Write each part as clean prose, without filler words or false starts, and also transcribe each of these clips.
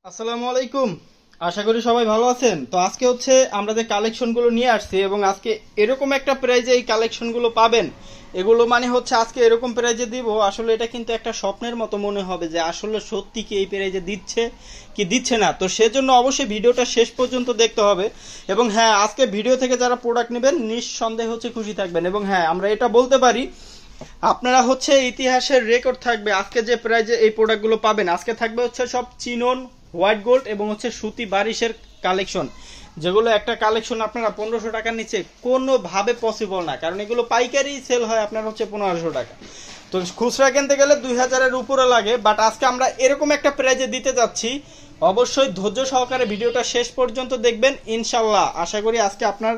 আসসালামু আলাইকুম। আশা করি সবাই ভালো আছেন। তো আজকে হচ্ছে আমরা যে কালেকশনগুলো নিয়ে আসছি এবং আজকে এরকম একটা প্রাইজে এই কালেকশনগুলো পাবেন। এগুলো মানে হচ্ছে আজকে এরকম প্রাইজে দিব, আসলে এটা কিন্তু একটা স্বপ্নের মতো মনে হবে যে আসলে সত্যি কি এই প্রাইজে দিচ্ছে কি দিচ্ছে না। তো সেজন্য অবশ্যই ভিডিওটা শেষ পর্যন্ত দেখতে হবে। এবং হ্যাঁ, আজকে ভিডিও থেকে যারা প্রোডাক্ট নেবেন নিঃসন্দেহে হচ্ছে খুশি থাকবেন। এবং হ্যাঁ, আমরা এটা বলতে পারি আপনারা হচ্ছে ইতিহাসের রেকর্ড থাকবে। আজকে যে প্রাইজে এই প্রোডাক্টগুলো পাবেন, আজকে থাকবে হচ্ছে সব চিনন, হোয়াইট গোল্ড এবং হচ্ছে সুতি বারিশের কালেকশন, যেগুলো একটা কালেকশন আপনারা 1500 টাকার নিচে কোনোভাবে পসিবল না, কারণ এগুলো পাইকারি সেল হয় আপনার হচ্ছে 1500 টাকা। তো খুচরা কিনতে গেলে 2000-এর উপরে লাগে। বাট আজকে আমরা এরকম একটা প্রাইজে দিতে যাচ্ছি। অবশ্যই ধৈর্য সহকারে ভিডিওটা শেষ পর্যন্ত দেখবেন। ইনশাল্লাহ আশা করি আজকে আপনার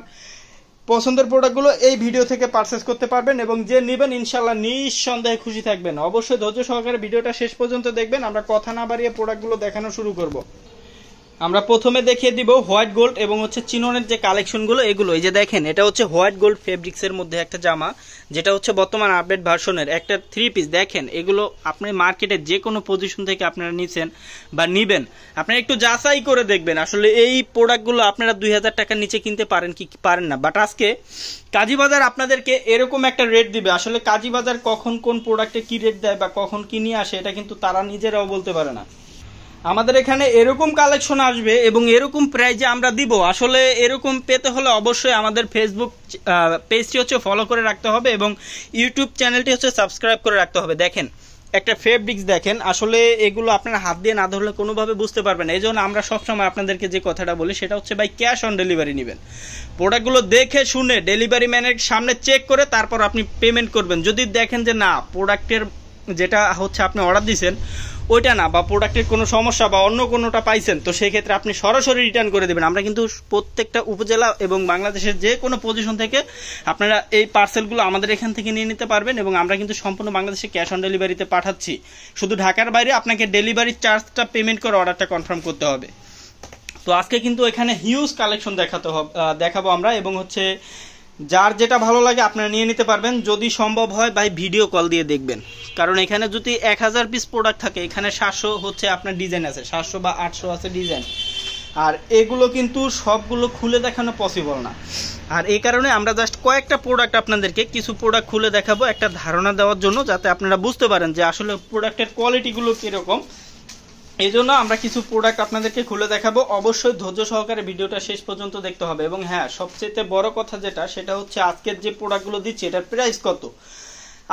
পছন্দের প্রোডাক্টগুলো এই ভিডিও থেকে পারচেস করতে পারবেন এবং যে নেবেন ইনশাল্লাহ নিঃসন্দেহে খুশি থাকবেন। অবশ্যই ধৈর্য সহকারে ভিডিওটা শেষ পর্যন্ত দেখবেন। আমরা কথা না বাড়িয়ে প্রোডাক্টগুলো দেখানো শুরু করব। আমরা প্রথমে দেখিয়ে দিব হোয়াইট গোল্ড এবং হচ্ছে চিননের যে কালেকশনগুলো, এগুলো এই যে দেখেন, এটা হচ্ছে হোয়াইট গোল্ড ফেব্রিক্সের মধ্যে একটা জামা, যেটা হচ্ছে বর্তমান আপডেট ভার্সনের একটা 3 পিস। দেখেন এগুলো আপনি মার্কেটে যে কোনো পজিশন থেকে আপনারা নিছেন বা নিবেন, আপনারা একটু যাচাই করে দেখবেন আসলে এই প্রোডাক্টগুলো আপনারা 2000 টাকার নিচে কিনতে পারেন কি পারেন না। বাট আজকে কাজীবাজার আপনাদেরকে এরকম একটা রেট দিবে। আসলে কাজীবাজার কখন কোন প্রোডাক্টে কি রেট দেয় বা কখন কি নিয়ে আসে এটা কিন্তু তারা নিজেরাও বলতে পারে না। আমাদের এখানে এরকম কালেকশন আসবে এবং এরকম প্রাইজে আমরা দিব। আসলে এরকম পেতে হলে অবশ্যই আমাদের ফেসবুক পেজটি হচ্ছে ফলো করে রাখতে হবে এবং ইউটিউব চ্যানেলটি হচ্ছে সাবস্ক্রাইব করে রাখতে হবে। দেখেন একটা ফেব্রিক্স দেখেন, আসলে এগুলো আপনারা হাত দিয়ে না ধরলে কোনোভাবে বুঝতে পারবেন না। এই জন্য আমরা সবসময় আপনাদেরকে যে কথাটা বলি সেটা হচ্ছে ভাই ক্যাশ অন ডেলিভারি নেবেন। প্রোডাক্টগুলো দেখে শুনে ডেলিভারি ম্যানের সামনে চেক করে তারপর আপনি পেমেন্ট করবেন। যদি দেখেন যে না, প্রোডাক্টের যেটা হচ্ছে আপনি অর্ডার দিয়েছেন ওইটা না, বা প্রোডাক্টের কোনো সমস্যা বা অন্য কোনোটা পাইছেন, তো সেই ক্ষেত্রে আপনি সরাসরি রিটার্ন করে দেবেন। আমরা কিন্তু প্রত্যেকটা উপজেলা এবং বাংলাদেশের যে কোনো পজিশন থেকে আপনারা এই পার্সেলগুলো আমাদের এখান থেকে নিয়ে নিতে পারবেন এবং আমরা কিন্তু সম্পূর্ণ বাংলাদেশে ক্যাশ অন ডেলিভারিতে পাঠাচ্ছি। শুধু ঢাকার বাইরে আপনাকে ডেলিভারি চার্জটা পেমেন্ট করে অর্ডারটা কনফার্ম করতে হবে। তো আজকে কিন্তু এখানে হিউজ কালেকশন দেখাবো আমরা, এবং হচ্ছে যার যেটা ভালো লাগে আপনারা নিয়ে নিতে পারবেন। যদি সম্ভব হয় ভাই ভিডিও কল দিয়ে দেখবেন, কারণ এখানে যদি 1000 পিস প্রোডাক্ট থাকে এখানে 700 হচ্ছে আপনার ডিজাইন আছে, 700 বা 800 আছে ডিজাইন, আর এগুলো কিন্তু সবগুলো খুলে দেখানো পসিবল না। আর এই কারণে আমরা জাস্ট কয়েকটা প্রোডাক্ট আপনাদেরকে কিছু প্রোডাক্ট খুলে দেখাবো একটা ধারণা দেওয়ার জন্য, যাতে আপনারা বুঝতে পারেন যে আসলে প্রোডাক্টের কোয়ালিটিগুলো কীরকম। এই জন্য আমরা কিছু প্রোডাক্ট আপনাদেরকে খুলে দেখাবো। অবশ্যই ধৈর্য সহকারে ভিডিওটা শেষ পর্যন্ত দেখতে হবে। এবং হ্যাঁ, সবচেয়ে বড় কথা যেটা, সেটা হচ্ছে আজকের যে প্রোডাক্টগুলো দিচ্ছি এটার প্রাইস কত।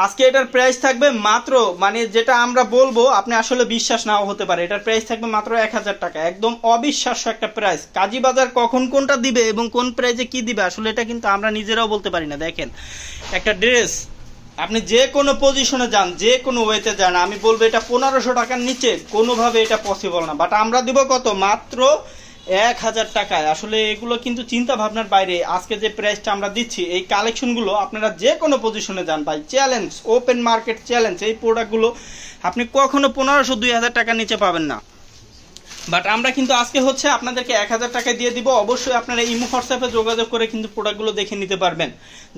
আজকে এটার প্রাইস থাকবে মাত্র, মানে যেটা আমরা বলবো আপনি আসলে বিশ্বাস নাও হতে পারে, এটার প্রাইস থাকবে মাত্র 1000 টাকা। একদম অবিশ্বাস্য একটা প্রাইস। কাজীবাজার কখন কোনটা দিবে এবং কোন প্রাইসে কি দিবে আসলে এটা কিন্তু আমরা নিজেরাও বলতে পারি না। দেখেন একটা ড্রেস আপনি যে কোনো পজিশনে যান, যে কোনো ওয়েতে যান, আমি বলবো এটা 1500 টাকার নিচে কোনোভাবে এটা পসিবল না। বাট আমরা দিব কত, মাত্র 1000 টাকায়। আসলে এগুলো কিন্তু চিন্তা ভাবনার বাইরে। আজকে যে প্রাইসটা আমরা দিচ্ছি এই কালেকশনগুলো আপনারা যে কোনো পজিশনে যান ভাই, চ্যালেঞ্জ, ওপেন মার্কেট চ্যালেঞ্জ, এই প্রোডাক্টগুলো আপনি কখনো 1500-2000 টাকার নিচে পাবেন না। বাট আমরা কিন্তু আজকে হচ্ছে আপনাদেরকে 1000 টাকায় দিয়ে দিব। অবশ্যই আপনারা ইমো হোয়াটসঅ্যাপে যোগাযোগ করে কিন্তু প্রোডাক্টগুলো দেখে নিতে পারবেন।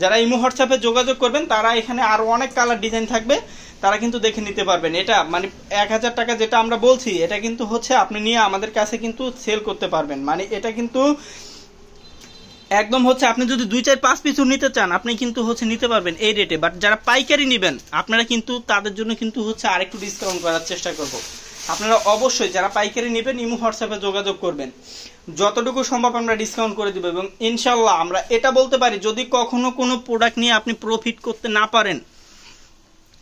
যারা ইমো হোয়াটসঅ্যাপে যোগাযোগ করবেন তারা এখানে আরো অনেক কালার ডিজাইন থাকবে, তারা কিন্তু দেখে নিতে পারবেন। এটা মানে 1000 টাকা যেটা আমরা বলছি এটা কিন্তু হচ্ছে আপনি নিয়ে আমাদের কাছে কিন্তু সেল করতে পারবেন। মানে এটা কিন্তু একদম হচ্ছে আপনি যদি 2-4-5 পিসও নিতে চান আপনি কিন্তু হচ্ছে নিতে পারবেন এই রেটে। বাট যারা পাইকারি নেবেন আপনারা কিন্তু তাদের জন্য কিন্তু হচ্ছে আরেকটু ডিসকাউন্ট করার চেষ্টা করব। আপনারা অবশ্যই যারা পাইকারি নেবেন ইমো হোয়াটসঅ্যাপে যোগাযোগ করবেন, যতটুকু সম্ভব আমরা ডিসকাউন্ট করে দেব। এবং ইনশাল্লাহ আমরা এটা বলতে পারি, যদি কখনো কোনো প্রোডাক্ট নিয়ে আপনি প্রফিট করতে না পারেন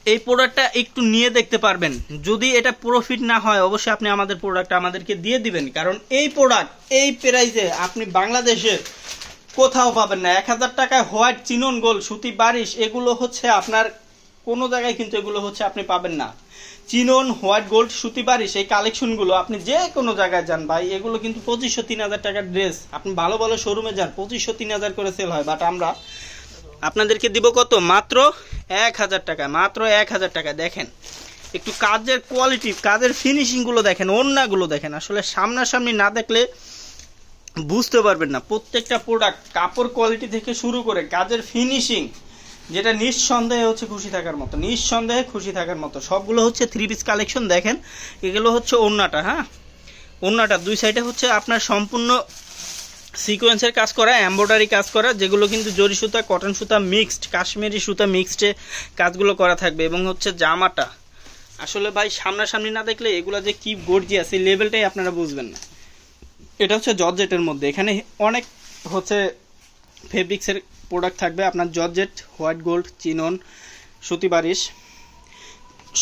এই প্রোডাক্টটা একটু নিয়ে দেখতে পারবেন। যদি এটা প্রফিট না হয় অবশ্যই আপনি আমাদের প্রোডাক্ট আমাদেরকে দিয়ে দিবেন, কারণ এই প্রোডাক্ট এই প্রাইসে আপনি বাংলাদেশের কোথাও পাবেন না। 1000 টাকায় হোয়াইট চিনন গোল্ড সুতি বারিশ এগুলো হচ্ছে আপনার কোনো জায়গায় কিন্তু এগুলো হচ্ছে আপনি পাবেন না। চিনন, হোয়াইট গোল্ড, সুতি বারিশ এই কালেকশনগুলো আপনি যে কোনো জায়গায় যান ভাই, এগুলো কিন্তু 2500-3000 টাকার ড্রেস। আপনি ভালো ভালো শোরুমে যান 2500-3000 করে সেল হয়। বাট আমরা আপনাদেরকে দিব কত, মাত্র 1000 টাকা। মাত্র 1000 টাকা। দেখেন একটু কাজের কোয়ালিটি, কাজের ফিনিশিংগুলো দেখেন, ওড়নাগুলো দেখেন। আসলে সামনাসামনি না দেখলে বুঝতে পারবেন না। প্রত্যেকটা প্রোডাক্ট কাপড় কোয়ালিটি থেকে শুরু করে কাজের ফিনিশিং, যেটা নিঃসন্দেহে হচ্ছে খুশি থাকার মতো, নিঃসন্দেহে খুশি থাকার মতো। সবগুলো হচ্ছে 3 পিস কালেকশন। দেখেন এগুলো হচ্ছে ওড়নাটা, হ্যাঁ ওড়নাটা দুই সাইডে হচ্ছে আপনার সম্পূর্ণ সিকোয়েন্সের কাজ করা, এমব্রয়ডারি কাজ করা, যেগুলো কিন্তু জরি সুতা, কটন সুতা মিক্সড, কাশ্মীরি সুতা মিক্সডে কাজগুলো করা থাকবে। এবং হচ্ছে জামাটা আসলে ভাই সামনাসামনি না দেখলে এগুলো যে কি গর্জিয়াস এই লেভেলটাই আপনারা বুঝবেন না। এটা হচ্ছে জর্জেটের মধ্যে, এখানে অনেক হচ্ছে ফেব্রিক্সের প্রোডাক্ট থাকবে আপনার, জর্জেট, হোয়াইট গোল্ড, চিনন, সুতি বারিশ,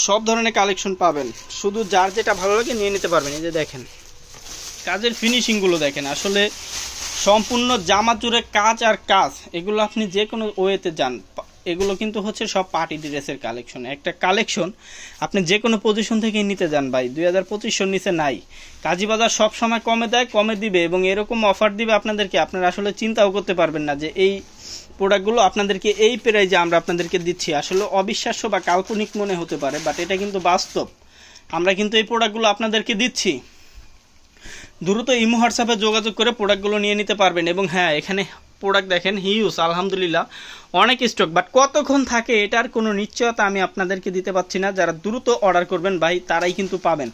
সব ধরনের কালেকশন পাবেন। শুধু যার যেটা ভালো লাগে নিয়ে নিতে পারবেন। এই যে দেখেন কাজের ফিনিশিংগুলো দেখেন, আসলে সম্পূর্ণ জামা জুড়ে কাজ আর কাজ, এগুলো আপনি যে কোনো ওয়েতে যান, এগুলো কিন্তু হচ্ছে সব পার্টি ড্রেসের কালেকশন। একটা কালেকশন আপনি যে কোনো পজিশন থেকে নিতে যান ভাই, 2025 নিচে নাই। কাজীবাজার সব সময় কমে দেয়, কমে দিবে এবং এরকম অফার দিবে আপনাদেরকে, আপনারা আসলে চিন্তাও করতে পারবেন না যে এই প্রোডাক্টগুলো আপনাদেরকে এই প্রাইজে আমরা আপনাদেরকে দিচ্ছি। আসলে অবিশ্বাস্য বা কাল্পনিক মনে হতে পারে, বাট এটা কিন্তু বাস্তব। আমরা কিন্তু এই প্রোডাক্টগুলো আপনাদেরকে দিচ্ছি। দ্রুত ইমো হোয়াটসঅ্যাপে যোগাযোগ করে প্রোডাক্টগুলো নিয়ে নিতে পারবেন। এবং হ্যাঁ, এখানে প্রোডাক্ট দেখেন হিউজ, আলহামদুলিল্লাহ অনেক স্টক, বাট কতক্ষণ থাকে এটার কোনো নিশ্চয়তা আমি আপনাদেরকে দিতে পারছি না। যারা দ্রুত অর্ডার করবেন ভাই তারাই কিন্তু পাবেন।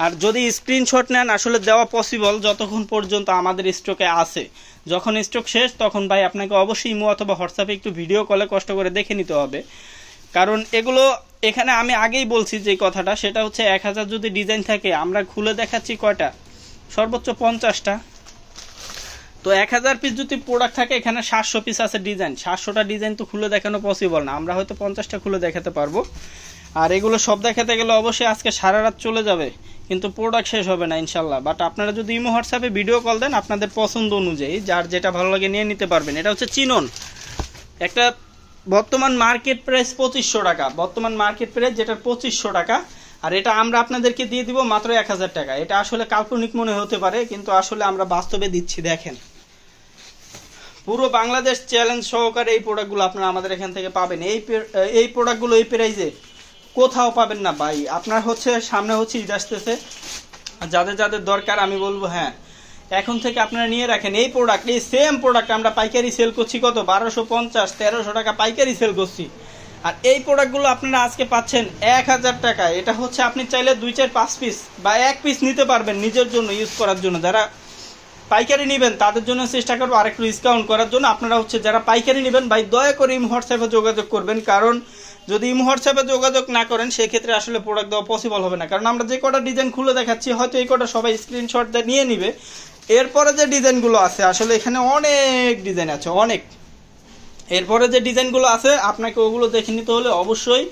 আর যদি স্ক্রিনশট নেন আসলে দেওয়া পসিবল যতক্ষণ পর্যন্ত আমাদের স্টকে আছে। যখন স্টক শেষ তখন ভাই আপনাকে অবশ্যই ইমো অথবা হোয়াটসঅ্যাপে একটু ভিডিও কলে কষ্ট করে দেখে নিতে হবে। কারণ এগুলো এখানে আমি আগেই বলছি যে কথাটা, সেটা হচ্ছে 1000 যদি ডিজাইন থাকে আমরা খুলে দেখাচ্ছি কয়টা, সর্বোচ্চ 50টা। তো 1000 পিস যদি প্রোডাক্ট থাকে এখানে 700 পিস আছে ডিজাইন, 700টা ডিজাইন তো খুলে দেখানো পসিবল না। আমরা হয়তো 50টা খুলে দেখাতে পারবো। আর এগুলো সব দেখাতে গেলে অবশ্যই আজকে সারা রাত চলে যাবে, কিন্তু প্রোডাক্ট শেষ হবে না ইনশাল্লাহ। বাট আপনারা যদি ইমো হোয়াটসঅ্যাপে ভিডিও কল দেন আপনাদের পছন্দ অনুযায়ী যার যেটা ভালো লাগে নিয়ে নিতে পারবেন। এটা হচ্ছে চিনন, একটা বর্তমান মার্কেট প্রাইস 2500 টাকা, বর্তমান মার্কেট প্রাইস যেটা 2500 টাকা। আর এটা আমরা আপনাদেরকে দিয়ে দিব মাত্র 1000 টাকা। এটা আসলে কাল্পনিক মনে হতে পারে, কিন্তু আসলে আমরা বাস্তবে দিচ্ছি। দেখেন পুরো বাংলাদেশ চ্যালেঞ্জ সহকারে এই প্রোডাক্টগুলো আপনারা আমাদের এখান থেকে পাবেন। এই প্রোডাক্টগুলো এই প্রাইসে কোথাও পাবেন না ভাই। আপনার হচ্ছে সামনে হচ্ছে ঈদ আসতেছে, যাদের যাদের দরকার আমি বলবো হ্যাঁ এখন থেকে আপনারা নিয়ে রাখেন। এই প্রোডাক্ট, এই সেম প্রোডাক্ট আমরা পাইকারি সেল করছি কত, 1250 1300 টাকা পাইকারি সেল করছি। আর এই প্রোডাক্টগুলো আপনারা আজকে পাচ্ছেন 1000 টাকা। এটা হচ্ছে আপনি চাইলে 2 4 5 পিস বা 1 পিস নিতে পারবেন নিজের জন্য ইউজ করার জন্য। যারা পাইকারি নেবেন তাদের জন্য চেষ্টা করবো আরেকটু ডিসকাউন্ট করার জন্য। আপনারা হচ্ছে যারা পাইকারি নেবেন ভাই দয়া করে ইমো হোয়াটসঅ্যাপে যোগাযোগ করবেন, কারণ যদি ইমো হোয়াটসঅ্যাপে যোগাযোগ না করেন সেক্ষেত্রে আসলে প্রোডাক্ট দেওয়া পসিবল হবে না। কারণ আমরা যে কটা ডিজাইন খুলে দেখাচ্ছি হয়তো এই কটা সবাই স্ক্রিনশট দিয়ে নিয়ে নিবে। এরপরে যে ডিজাইনগুলো আছে আসলে এখানে অনেক ডিজাইন আছে, অনেক। এরপরে যে ডিজাইনগুলো আছে আপনাকে ওগুলো দেখে নিতে হলে অবশ্যই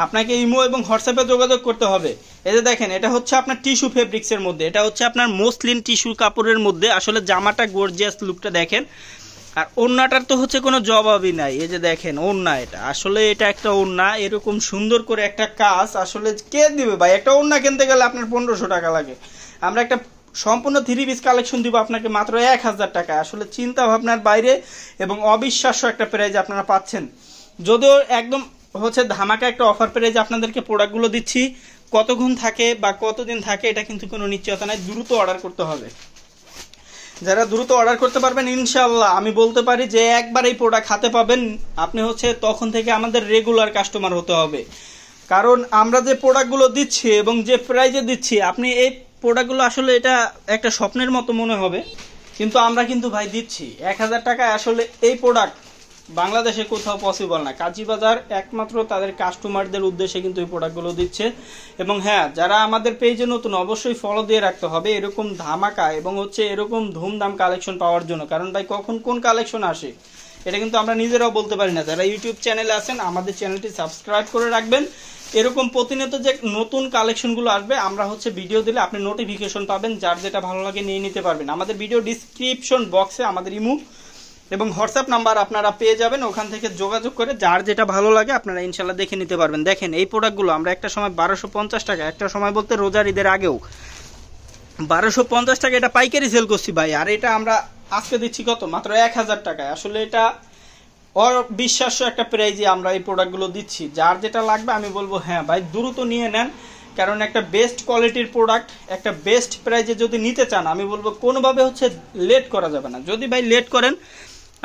আপনাকে ইমো এবং হোয়াটসঅ্যাপে যোগাযোগ করতে হবে। এই যে দেখেন এটা হচ্ছে আপনার টিস্যু ফেব্রিক্সের মধ্যে, এটা হচ্ছে আপনার মসলিন টিস্যু কাপড়ের মধ্যে। আসলে জামাটা গর্জিয়াস লুকটা দেখেন। আর ওড়নাটার তো হচ্ছে কোনো জবাবই নাই। এই যে দেখেন ওড়না, এটা আসলে এটা একটা ওড়না, এরকম সুন্দর করে একটা কাজ আসলে কে দিবে ভাই? একটা ওড়না কিনতে গেলে আপনার 1500 টাকা লাগে। আমরা একটা সম্পূর্ণ 3 পিস কালেকশন দিব আপনাকে মাত্র 1000 টাকা। আসলে চিন্তা ভাবনার বাইরে এবং অবিশ্বাস্য একটা প্রাইজ আপনারা পাচ্ছেন। যদিও একদম হচ্ছে ধামাকা একটা অফার প্রাইজে আপনাদেরকে প্রোডাক্টগুলো দিচ্ছি। কতক্ষণ থাকে বা কতদিন থাকে এটা কিন্তু কোনো নিশ্চয়তা নাই, দ্রুত অর্ডার করতে হবে। যারা দ্রুত অর্ডার করতে পারবেন ইনশাআল্লাহ আমি বলতে পারি যে একবার এই প্রোডাক্ট হাতে পাবেন আপনি হচ্ছে তখন থেকে আমাদের রেগুলার কাস্টমার হতে হবে। কারণ আমরা যে প্রোডাক্টগুলো দিচ্ছি এবং যে প্রাইজে দিচ্ছি, আপনি এই প্রোডাক্টগুলো আসলে এটা একটা স্বপ্নের মতো মনে হবে, কিন্তু আমরা কিন্তু ভাই দিচ্ছি 1000 টাকায়। আসলে এই প্রোডাক্ট বাংলাদেশে কোথাও পসিবল না। কাজীবাজার একমাত্র তাদের কাস্টমারদের উদ্দেশ্যে কিন্তু এই প্রোডাক্টগুলো দিচ্ছে। এবং হ্যাঁ, যারা আমাদের পেজে নতুন অবশ্যই ফলো দিয়ে রাখতে হবে এরকম ধামাকা এবং হচ্ছে এরকম ধুমধাম কালেকশন পাওয়ার জন্য। কারণ ভাই কখন কোন কালেকশন আসে এটা কিন্তু আমরা নিজেরাও বলতে পারি না। যারা ইউটিউব চ্যানেলে আছেন আমাদের চ্যানেলটি সাবস্ক্রাইব করে রাখবেন। এরকম প্রতিনিয়ত যে নতুন কালেকশনগুলো আসবে আমরা হচ্ছে ভিডিও দিলে আপনি নোটিফিকেশন পাবেন, যার যেটা ভালো লাগে নিয়ে নিতে পারবেন। আমাদের ভিডিও ডিসক্রিপশন বক্সে আমাদের ইমো এবং হোয়াটসঅ্যাপ নাম্বার আপনারা পেয়ে যাবেন, ওখান থেকে যোগাযোগ করে যার যেটা ভালো লাগে আপনারা ইনশাল্লাহ দেখে নিতে পারবেন। দেখেন এই প্রোডাক্টগুলো আমরা একটা সময় 1250 টাকা, একটা সময় বলতে রোজার ঈদের আগেও 1250 টাকা এটা পাইকারি সেল করছি ভাই। আর এটা আমরা আজকে দিচ্ছি কত, মাত্র 1000 টাকায়। আসলে এটা অবিশ্বাস্য একটা প্রাইজে আমরা এই প্রোডাক্টগুলো দিচ্ছি। যার যেটা লাগবে আমি বলবো হ্যাঁ ভাই দ্রুত নিয়ে নেন, কারণ একটা বেস্ট কোয়ালিটির প্রোডাক্ট একটা বেস্ট প্রাইজে যদি নিতে চান আমি বলবো কোনোভাবে হচ্ছে লেট করা যাবে না। যদি ভাই লেট করেন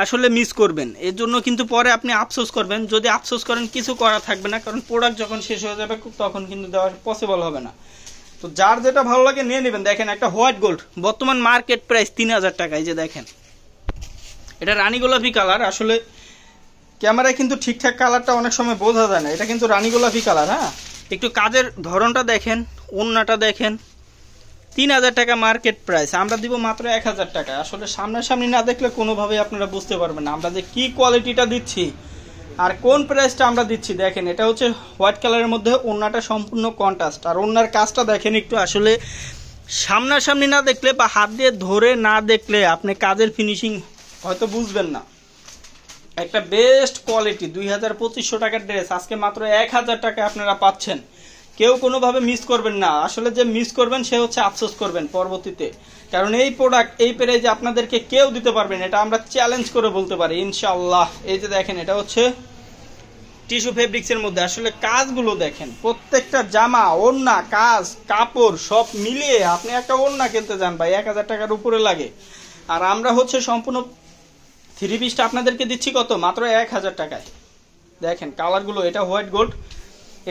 আসলে মিস করবেন, এর জন্য কিন্তু পরে আপনি আফসোস করবেন। যদি আফসোস করেন কিছু করা থাকবে না, কারণ প্রোডাক্ট যখন শেষ হয়ে যাবে তখন কিন্তু দেওয়া পসিবল হবে না। তো যার যেটা ভালো লাগে নিয়ে নেবেন। দেখেন একটা হোয়াইট গোল্ড, বর্তমান মার্কেট প্রাইস 3000 টাকা। এই যে দেখেন এটা রানী গোলাপি কালার, আসলে ক্যামেরায় কিন্তু ঠিকঠাক কালারটা অনেক সময় বোঝা যায় না, এটা কিন্তু রানী গোলাপি কালার। হ্যাঁ, একটু কাজের ধরনটা দেখেন, ওন্নাটা দেখেন। 3000 টাকা মার্কেট প্রাইস, আমরা দিব মাত্র 1000 টাকা। আসলে সামনাসামনি না দেখলে কোনোভাবেই আপনারা বুঝতে পারবেন না আমরা যে কি কোয়ালিটিটা দিচ্ছি আর কোন প্রাইসটা আমরা দিচ্ছি। দেখেন এটা হচ্ছে হোয়াইট কালারের মধ্যে, ওন্নাটা সম্পূর্ণ কন্ট্রাস্ট, আর ওন্নার কাজটা দেখেন একটু। আসলে সামনাসামনি না দেখলে বা হাত দিয়ে ধরে না দেখলে আপনি কাজের ফিনিশিং হয়তো বুঝবেন না। একটা বেস্ট কোয়ালিটি 2500 টাকার ড্রেস আজকে মাত্র 1000 টাকায় আপনারা পাচ্ছেন। কেউ কোনোভাবে মিস করবেন না, আসলে যে মিস করবেন সে হচ্ছে আফসোস করবেন পরবর্তীতে, কারণ এই প্রোডাক্ট এই প্রাইজে আপনাদেরকে কেউ দিতে পারবেন, এটা আমরা চ্যালেঞ্জ করে বলতে পারি ইনশাআল্লাহ। এই যে দেখেন এটা হচ্ছে টিস্যু ফেব্রিক্সের মধ্যে, আসলে কাজগুলো দেখেন, প্রত্যেকটা জামা ওড়না কাজ কাপড় সব মিলিয়ে আপনি একটা ওড়না কিনতে যান ভাই 1000 টাকার উপরে লাগে, আর আমরা হচ্ছে সম্পূর্ণ থ্রি পিসটা আপনাদেরকে দিচ্ছি কত, মাত্র 1000 টাকায়। দেখেন কালারগুলো, এটা হোয়াইট গোল্ড,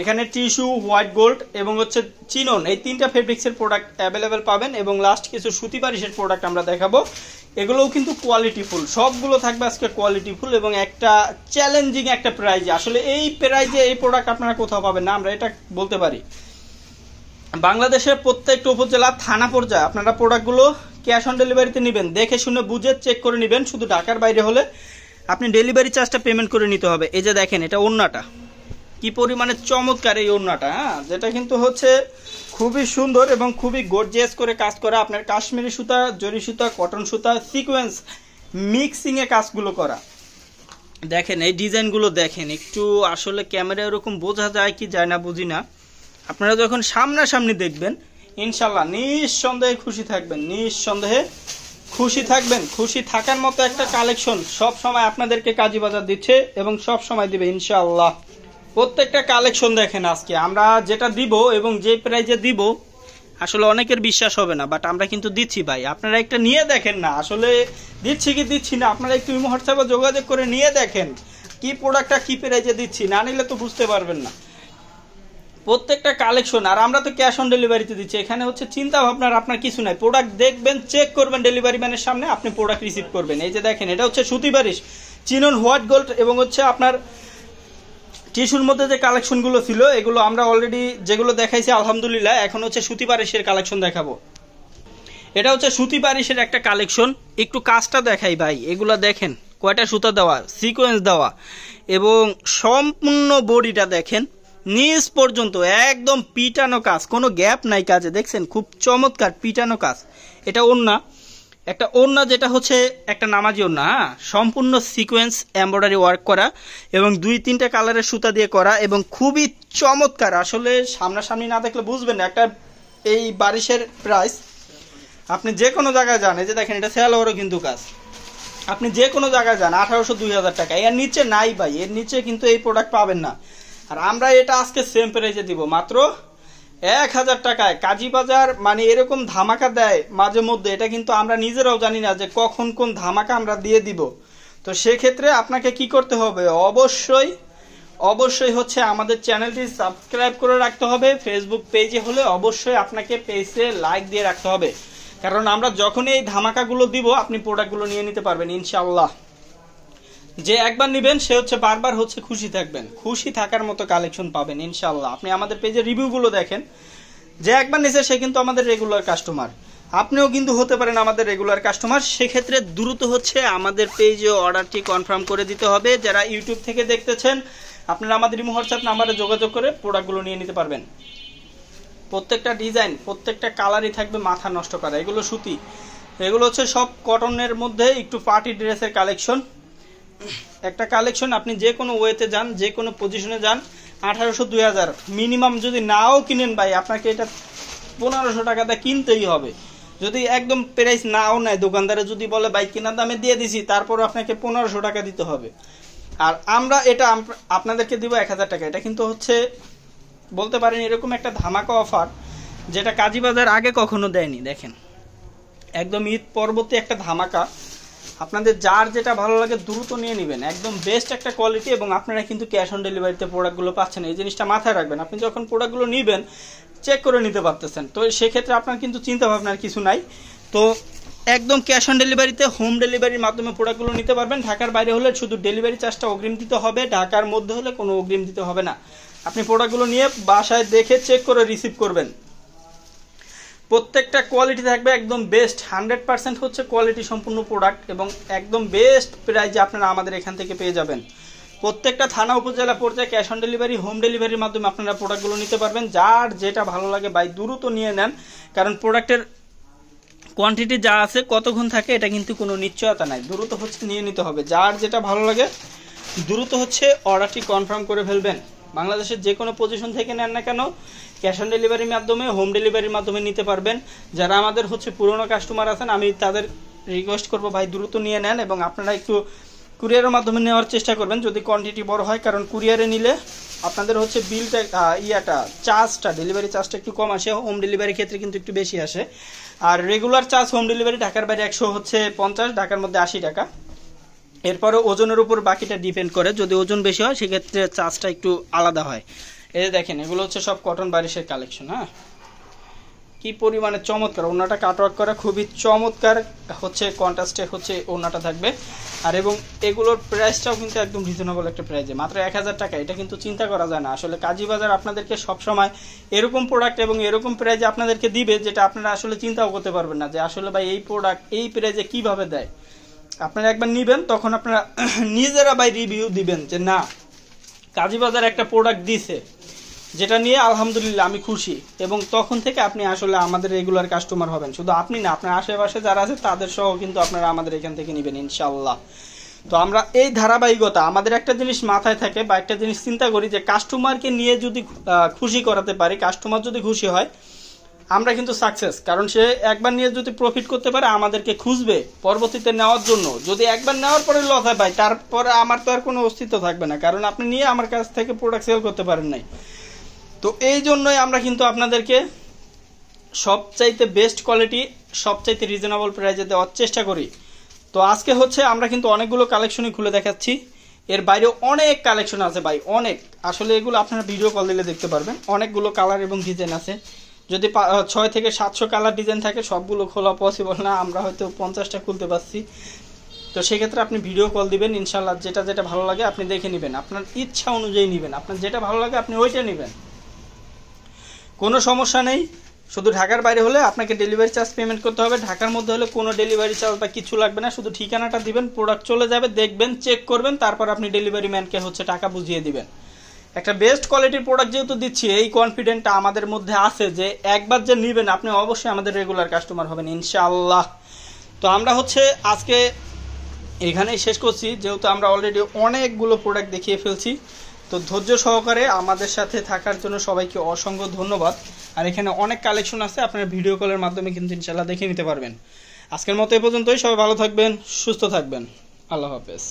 এখানে টিস্যু, হোয়াইট গোল্ড এবং হচ্ছে চিনন, এই তিনটা ফেব্রিক্সের প্রোডাক্ট অ্যাভেলেবেল পাবেন। এবং লাস্ট কিছু সুতি বারিশের প্রোডাক্ট আমরা দেখাবো, এগুলোও কিন্তু কোয়ালিটিফুল, সবগুলো থাকবে আজকে কোয়ালিটিফুল এবং একটা চ্যালেঞ্জিং একটা প্রাইজে। আসলে এই প্রাইজে এই প্রোডাক্ট আপনারা কোথাও পাবেন না, আমরা এটা বলতে পারি। বাংলাদেশের প্রত্যেকটা উপজেলা থানা পর্যায়ে আপনারা প্রোডাক্টগুলো ক্যাশ অন ডেলিভারিতে নেবেন, দেখে শুনে বুঝে চেক করে নেবেন। শুধু ঢাকার বাইরে হলে আপনি ডেলিভারি চার্জটা পেমেন্ট করে নিতে হবে। এই যে দেখেন এটা ওড়নাটা কি পরিমাণে চমৎকার, এই ওড়নাটা, হ্যাঁ, যেটা কিন্তু হচ্ছে খুবই সুন্দর এবং খুবই গর্জিয়াস করে কাজ করা, আপনার কাশ্মীরি সুতা, জরি সুতা, কটন সুতা, সিকোয়েন্স মিক্সিংয়ে কাজগুলো করা। দেখেন এই ডিজাইনগুলো দেখেন একটু, আসলে ক্যামেরা এরকম বোঝা যায় কি যায় না বুঝি না, আপনারা যখন সামনাসামনি দেখবেন ইনশাল্লাহ নিঃসন্দেহে খুশি থাকবেন, নিঃসন্দেহে খুশি থাকবেন। খুশি থাকার মতো একটা কালেকশন সব সময় আপনাদেরকে কাজী বাজার দিচ্ছে এবং সব সময় দিবে ইনশাআল্লাহ। প্রত্যেকটা কালেকশন দেখেন আজকে আমরা যেটা দিব এবং যে প্রাইজে দিব আসলে অনেকের বিশ্বাস হবে না, বাট আমরা কিন্তু দিচ্ছি ভাই, আপনারা একটা নিয়ে দেখেন না আসলে দিচ্ছি কি দিচ্ছি না, আপনারা একটু ইমো হোয়াটসঅ্যাপে যোগাযোগ করে নিয়ে দেখেন কি প্রোডাক্টটা কি প্রাইজে দিচ্ছি, না নিলে তো বুঝতে পারবেন না। প্রত্যেকটা কালেকশন, আর আমরা তো ক্যাশ অন ডেলিভারিতে দিচ্ছি, এখানে হচ্ছে চিন্তা ভাবনার আপনার কিছু নাই, প্রোডাক্ট দেখবেন চেক করবেন ডেলিভারি ম্যানের সামনে, আপনি প্রোডাক্ট রিসিভ করবেন। এই যে দেখেন এটা হচ্ছে সুতি বারিশ, চিনন হোয়াইট গোল্ড এবং হচ্ছে আপনার টিস্যুর মধ্যে যে কালেকশনগুলো ছিল এগুলো আমরা অলরেডি যেগুলো দেখাইছি আলহামদুলিল্লাহ। এখন হচ্ছে সুতি বারিশের কালেকশন দেখাবো। এটা হচ্ছে সুতি বারিশের একটা কালেকশন, একটু কাজটা দেখাই ভাই, এগুলো দেখেন কয়টা সুতা দেওয়া, সিকোয়েন্স দেওয়া এবং সম্পূর্ণ বডিটা দেখেন নিচ পর্যন্ত একদম পিটানো কাজ, কোনো গ্যাপ নাই কাজে, দেখছেন খুব চমৎকার পিটানো কাজ। এটা ওড়না, একটা ওড়না যেটা হচ্ছে একটা নামাজি ওড়না, হ্যাঁ, সম্পূর্ণ সিকোয়েন্স এমব্রয়ডারি ওয়ার্ক করা এবং 2-3টা কালারের সুতা দিয়ে করা এবং খুবই চমৎকার। আসলে সামনাসামনি না দেখলে বুঝবেন না একটা এই বারিশের প্রাইস। আপনি যে কোনো জায়গায় যান, এই যে দেখেন এটা সেলোয়ারও কিন্তু কাজ, আপনি যে কোনো জায়গায় যান 1800-2000 টাকা, এর নিচে নাই ভাই, এর নিচে কিন্তু এই প্রোডাক্ট পাবেন না। আর আমরা এটা আজকে সেম প্রাইসে দিব মাত্র 1000 টাকায়। কাজী বাজার মানে এরকম ধামাকা দেয় মাঝে মধ্যে, এটা কিন্তু আমরা নিজেরাও জানি না যে কখন কোন ধামাকা আমরা দিয়ে দিব। তো সেক্ষেত্রে আপনাকে কি করতে হবে, অবশ্যই হচ্ছে আমাদের চ্যানেলটি সাবস্ক্রাইব করে রাখতে হবে, ফেসবুক পেজে হলে অবশ্যই আপনাকে পেজে লাইক দিয়ে রাখতে হবে, কারণ আমরা যখনই এই ধামাকাগুলো দিব আপনি প্রোডাক্টগুলো নিয়ে নিতে পারবেন ইনশাআল্লাহ। যে একবার নেবেন সে হচ্ছে বারবার হচ্ছে খুশি থাকবেন, খুশি থাকার মতো কালেকশন পাবেন ইনশাআল্লাহ। আপনি আমাদের পেজে রিভিউগুলো দেখেন, যে একবার নিছে সে কিন্তু আমাদের রেগুলার কাস্টমার, আপনিও কিন্তু হতে পারেন আমাদের রেগুলার কাস্টমার। সেক্ষেত্রে দ্রুত হচ্ছে আমাদের পেজে অর্ডারটি কনফার্ম করে দিতে হবে। যারা ইউটিউব থেকে দেখতেছেন আপনারা আমাদের ইমো হোয়াটসঅ্যাপ নাম্বারে যোগাযোগ করে প্রোডাক্টগুলো নিয়ে নিতে পারবেন। প্রত্যেকটা ডিজাইন প্রত্যেকটা কালারই থাকবে মাথা নষ্ট করা। এগুলো সুতি, এগুলো হচ্ছে সব কটনের মধ্যে একটু পার্টি ড্রেসের কালেকশন। একটা কালেকশন আপনি যে কোনো ওয়েতে যান, যে কোনো পজিশনে যান, 1800-2000 মিনিমাম যদি নাও কিনেন ভাই আপনাকে এটা 1500 টাকাতে কিনতেই হবে। যদি একদম প্রাইস নাও নেয় দোকানদারে, যদি বলে ভাই কেনার দামে দিয়ে দিছি, তারপর আপনাকে 1500 টাকা দিতে হবে। আর আমরা এটা আপনাদেরকে দিব 1000 টাকা। এটা কিন্তু হচ্ছে বলতে পারেন এরকম একটা ধামাকা অফার যেটা কাজী বাজার আগে কখনো দেয়নি। দেখেন একদম ঈদ পরবর্তী একটা ধামাকা, আপনাদের যার যেটা ভালো লাগে দ্রুত নিয়ে নেবেন, একদম বেস্ট একটা কোয়ালিটি এবং আপনারা কিন্তু ক্যাশ অন ডেলিভারিতে প্রোডাক্টগুলো পাচ্ছেন। এই জিনিসটা মাথায় রাখবেন, আপনি যখন প্রোডাক্টগুলো নেবেন চেক করে নিতে পারতেছেন। তো সেক্ষেত্রে আপনার কিন্তু চিন্তা ভাবনার কিছু নাই। তো একদম ক্যাশ অন ডেলিভারিতে হোম ডেলিভারির মাধ্যমে প্রোডাক্টগুলো নিতে পারবেন। ঢাকার বাইরে হলে শুধু ডেলিভারি চার্জটা অগ্রিম দিতে হবে, ঢাকার মধ্যে হলে কোনো অগ্রিম দিতে হবে না। আপনি প্রোডাক্টগুলো নিয়ে বাসায় দেখে চেক করে রিসিভ করবেন। প্রত্যেকটা কোয়ালিটি থাকবে একদম বেস্ট, 100% হচ্ছে কোয়ালিটি সম্পূর্ণ প্রোডাক্ট এবং একদম বেস্ট প্রাইজে আপনারা আমাদের এখান থেকে পেয়ে যাবেন। প্রত্যেকটা থানা উপজেলা পর্যায়ে ক্যাশ অন ডেলিভারি হোম ডেলিভারির মাধ্যমে আপনারা প্রোডাক্টগুলো নিতে পারবেন। যার যেটা ভালো লাগে ভাই দ্রুত নিয়ে নেন, কারণ প্রোডাক্টের কোয়ান্টিটি যা আছে কতক্ষণ থাকে এটা কিন্তু কোনো নিশ্চয়তা নাই। দ্রুত হচ্ছে নিয়ে নিতে হবে, যার যেটা ভালো লাগে দ্রুত হচ্ছে অর্ডারটি কনফার্ম করে ফেলবেন। বাংলাদেশের যে কোনো পজিশন থেকে নেন না কেন ক্যাশ অন ডেলিভারির মাধ্যমে হোম ডেলিভারির মাধ্যমে নিতে পারবেন। যারা আমাদের হচ্ছে পুরনো কাস্টমার আছেন আমি তাদের রিকোয়েস্ট করব ভাই দ্রুত নিয়ে নেন এবং আপনারা একটু কুরিয়ারের মাধ্যমে নেওয়ার চেষ্টা করবেন যদি কোয়ান্টিটি বড় হয়, কারণ কুরিয়ারে নিলে আপনাদের হচ্ছে বিলটা চার্জটা ডেলিভারি চার্জটা একটু কম আসে, হোম ডেলিভারির ক্ষেত্রে কিন্তু একটু বেশি আসে। আর রেগুলার চার্জ হোম ডেলিভারি ঢাকার বাইরে 150, ঢাকার মধ্যে 80 টাকা। এরপরে ওজনের উপর বাকিটা ডিপেন্ড করে, যদি ওজন বেশি হয় সেক্ষেত্রে চার্জটা একটু আলাদা হয়। এই যে দেখেন এগুলো হচ্ছে সব কটন বারিশের কালেকশন। হ্যাঁ, কি পরিমাণে চমৎকার, ওনাটা কাটওয়ার্ক করা খুবই চমৎকার হচ্ছে, কন্ট্রাস্টে হচ্ছে ওনাটা থাকবে। আর এবং এগুলোর প্রাইসটাও কিন্তু একদম রিজনেবল একটা প্রাইসে, মাত্র 1000 টাকা। এটা কিন্তু চিন্তা করা যায় না। আসলে কাজীবাজার আপনাদেরকে সবসময় এরকম প্রোডাক্ট এবং এরকম প্রাইসে আপনাদেরকে দিবে যেটা আপনারা আসলে চিন্তাও করতে পারবেন না যে আসলে ভাই এই প্রোডাক্ট এই প্রাইসে কিভাবে দেয়। আপনারা একবার নিবেন তখন আপনারা নিজেরা ভাই রিভিউ দিবেন যে না কাজীবাজার একটা প্রোডাক্ট দিছে যেটা নিয়ে আলহামদুলিল্লাহ আমি খুশি, এবং তখন থেকে আপনি আসলে আমাদের রেগুলার কাস্টমার হবেন। শুধু আপনি না, আপনার আশেপাশে যারা আছে তাদের সহ কিন্তু আপনারা আমাদের এখান থেকে নেবেন ইনশাআল্লাহ। তো আমরা এই ধারাবাহিকতা আমাদের একটা জিনিস মাথায় থাকে বা একটা জিনিস চিন্তা করি যে কাস্টমারকে নিয়ে যদি খুশি করাতে পারি, কাস্টমার যদি খুশি হয় আমরা কিন্তু সাকসেস। কারণ সে একবার নিয়ে যদি প্রফিট করতে পারে আমাদেরকে খুঁজবে পরবর্তীতে নেওয়ার জন্য। যদি একবার নেওয়ার পরে লস হয় ভাই তারপরে আমার তো আর কোনো অস্তিত্ব থাকবে না, কারণ আপনি নিয়ে আমার কাছ থেকে প্রোডাক্ট সেল করতে পারেন নাই। তো এই জন্যই আমরা কিন্তু আপনাদেরকে সবচাইতে বেস্ট কোয়ালিটি সবচাইতে রিজনেবল প্রাইসে দেওয়ার চেষ্টা করি। তো আজকে হচ্ছে আমরা কিন্তু অনেকগুলো কালেকশনই খুলে দেখাচ্ছি, এর বাইরেও অনেক কালেকশন আছে ভাই, অনেক। আসলে এগুলো আপনারা ভিডিও কল দিলে দেখতে পারবেন। অনেকগুলো কালার এবং ডিজাইন আছে, যদি 6 থেকে 700 কালার ডিজাইন থাকে সবগুলো খোলা পসিবল না, আমরা হয়তো 50টা খুলতে পারছি। তো সেক্ষেত্রে আপনি ভিডিও কল দিবেন, ইনশাল্লাহ যেটা যেটা ভালো লাগে আপনি দেখে নেবেন, আপনার ইচ্ছা অনুযায়ী নেবেন, আপনার যেটা ভালো লাগে আপনি ওইটা নেবেন, কোনো সমস্যা নেই। শুধু ঢাকার বাইরে হলে আপনাকে ডেলিভারি চার্জ পেমেন্ট করতে হবে, ঢাকার মধ্যে হলে কোনো ডেলিভারি চার্জ বা কিছু লাগবে না, শুধু ঠিকানাটা দিবেন, প্রোডাক্ট চলে যাবে, দেখবেন, চেক করবেন, তারপর আপনি ডেলিভারি ম্যানকে হচ্ছে টাকা বুঝিয়ে দিবেন। একটা বেস্ট কোয়ালিটির প্রোডাক্ট যেহেতু দিচ্ছি এই কনফিডেন্টটা আমাদের মধ্যে আছে যে একবার যে নেবেন আপনি অবশ্যই আমাদের রেগুলার কাস্টমার হবেন ইনশাআল্লাহ। তো আমরা হচ্ছে আজকে এখানেই শেষ করছি, যেহেতু আমরা অলরেডি অনেকগুলো প্রোডাক্ট দেখিয়ে ফেলছি। তো ধৈর্য সহকারে আমাদের সাথে থাকার জন্য সবাইকে অসংখ্য ধন্যবাদ। আর এখানে অনেক কালেকশন আছে, আপনারা ভিডিও কলের মাধ্যমে কিন্তু ইনশাআল্লাহ দেখে নিতে পারবেন। আজকের মতো এ পর্যন্তই, সবাই ভালো থাকবেন, সুস্থ থাকবেন, আল্লাহ হাফেজ।